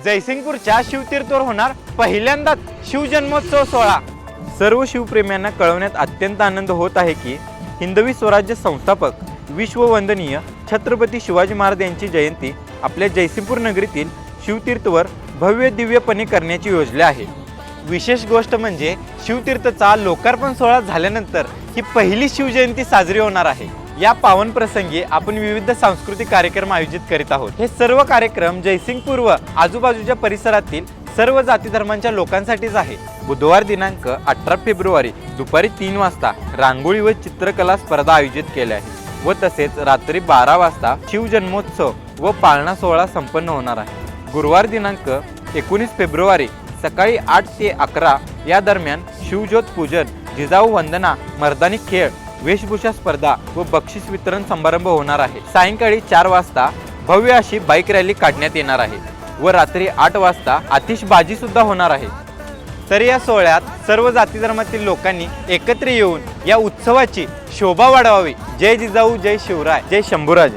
जयसिंगपूरच्या शिवतीर्थवर होणार पहिल्यांदाच शिवजन्मोत्सव सोहळा। सर्व शिवप्रेम्यांना कळवण्यात अत्यंत आनंद होत आहे की हिंदवी स्वराज्य संस्थापक विश्ववंदनीय छत्रपती शिवाजी महाराज यांची जयंती आपल्या जयसिंगपूर नगरीतील शिवतीर्थवर भव्य दिव्यपणे करण्याची योजना आहे। विशेष गोष्ट म्हणजे शिवतीर्थचा लोकार्पण सोहळा झाल्यानंतर ही पहिली शिवजयंती साजरी होणार आहे। या पावन प्रसंगी आपण विविध सांस्कृतिक कार्यक्रम आयोजित करीत आहोत। हे सर्व कार्यक्रम जयसिंगपूर व आजूबाजूच्या परिसरातील सर्व जाती धर्मांच्या लोकांसाठीच आहे। बुधवार दिनांक 18 फेब्रुवारी दुपारी 3 वाजता रांगोळी व चित्रकला स्पर्धा आयोजित केल्या आहेत व तसेच रात्री 12 वाजता शिवजन्मोत्सव व पाळणा सोहळा संपन्न होणार आहे। गुरुवार दिनांक 19 फेब्रुवारी सकाळी 8 ते 11 या दरम्यान शिवज्योत पूजन, जिजाऊ वंदना, मर्दानी खेळ, वेशभूषा स्पर्धा व बक्षीस वितरण समारंभ होणार आहे। सायंकाळी 4 वाजता भव्य अशी बाईक रॅली काढण्यात येणार आहे व रात्री 8 वाजता आतिषबाजी सुद्धा होणार आहे। तर या सोहळ्यात सर्व जाती धर्मातील लोकांनी एकत्र येऊन या उत्सवाची शोभा वाढवावी। जय जिजाऊ, जय शिवराय, जय शंभूराज।